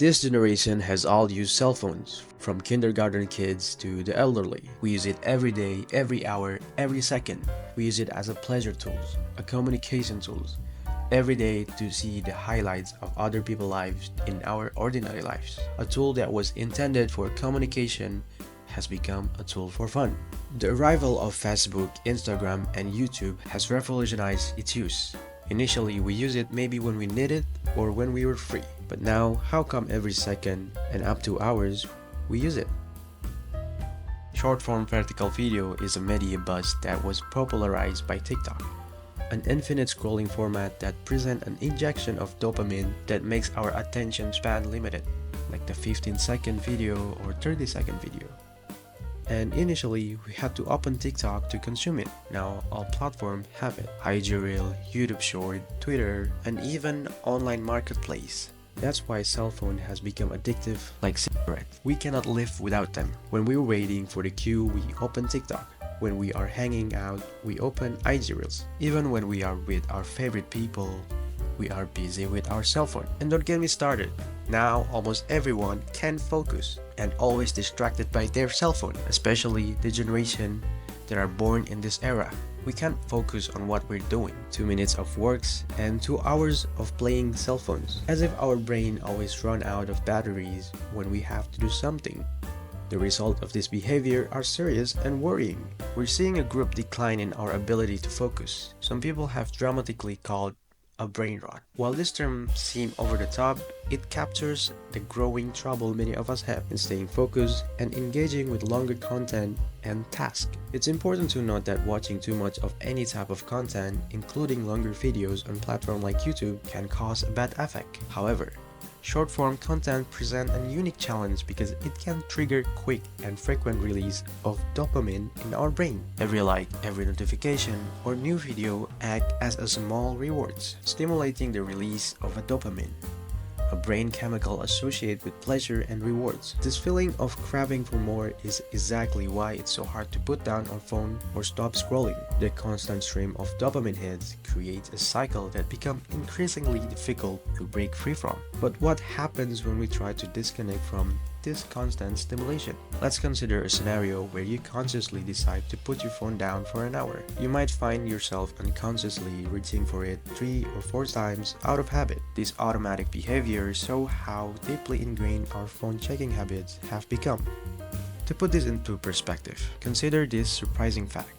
This generation has all used cell phones, from kindergarten kids to the elderly. We use it every day, every hour, every second. We use it as a pleasure tool, a communication tool, every day to see the highlights of other people's lives in our ordinary lives. A tool that was intended for communication has become a tool for fun. The arrival of Facebook, Instagram, and YouTube has revolutionized its use. Initially, we use it maybe when we need it or when we were free. But now, how come every second and up to hours we use it? Short-form vertical video is a media buzz that was popularized by TikTok, an infinite scrolling format that presents an injection of dopamine that makes our attention span limited, like the 15-second video or 30-second video. And initially, we had to open TikTok to consume it. Now, all platforms have it. IG Reel, YouTube Short, Twitter, and even online marketplace. That's why cell phone has become addictive like cigarettes. We cannot live without them. When we're waiting for the queue, we open TikTok. When we are hanging out, we open IG Reels. Even when we are with our favorite people, we are busy with our cell phone. And don't get me started. Now, almost everyone can focus and always distracted by their cell phone, especially the generation that are born in this era. We can't focus on what we're doing. 2 minutes of works and 2 hours of playing cell phones. As if our brain always run out of batteries when we have to do something. The result of this behavior are serious and worrying. We're seeing a group decline in our ability to focus. Some people have dramatically called a brain rot. While this term seems over the top, it captures the growing trouble many of us have in staying focused and engaging with longer content and tasks. It's important to note that watching too much of any type of content, including longer videos on platforms like YouTube, can cause a bad effect. However, short-form content presents a unique challenge because it can trigger quick and frequent release of dopamine in our brain. Every like, every notification, or new video act as a small rewards, stimulating the release of a dopamine, a brain chemical associated with pleasure and rewards. This feeling of craving for more is exactly why it's so hard to put down our phone or stop scrolling. The constant stream of dopamine hits creates a cycle that becomes increasingly difficult to break free from. But what happens when we try to disconnect from this constant stimulation? Let's consider a scenario where you consciously decide to put your phone down for an hour. You might find yourself unconsciously reaching for it 3 or 4 times out of habit. These automatic behaviors show how deeply ingrained our phone checking habits have become. To put this into perspective, consider this surprising fact.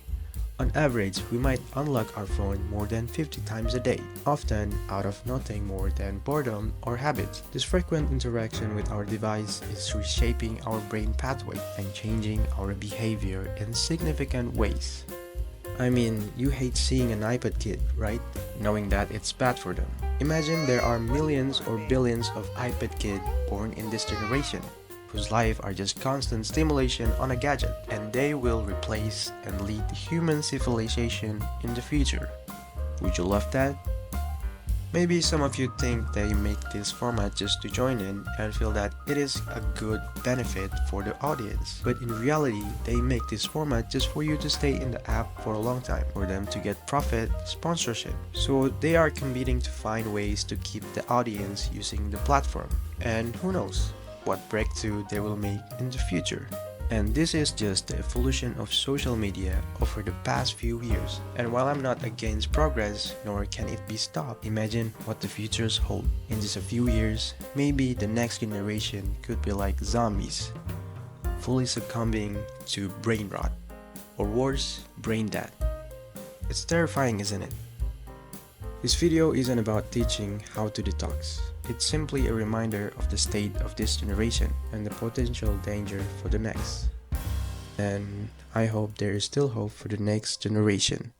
On average, we might unlock our phone more than 50 times a day, often out of nothing more than boredom or habit. This frequent interaction with our device is reshaping our brain pathway and changing our behavior in significant ways. I mean, you hate seeing an iPad kid, right? Knowing that it's bad for them. Imagine there are millions or billions of iPad kids born in this generation, whose life are just constant stimulation on a gadget, and they will replace and lead human civilization in the future. Would you love that? Maybe some of you think they make this format just to join in and feel that it is a good benefit for the audience. But in reality, they make this format just for you to stay in the app for a long time, for them to get profit, sponsorship. So they are competing to find ways to keep the audience using the platform. And who knows what breakthrough they will make in the future. And this is just the evolution of social media over the past few years. And while I'm not against progress, nor can it be stopped, imagine what the futures hold. In just a few years, maybe the next generation could be like zombies, fully succumbing to brain rot, or worse, brain death. It's terrifying, isn't it? This video isn't about teaching how to detox. It's simply a reminder of the state of this generation and the potential danger for the next. And I hope there is still hope for the next generation.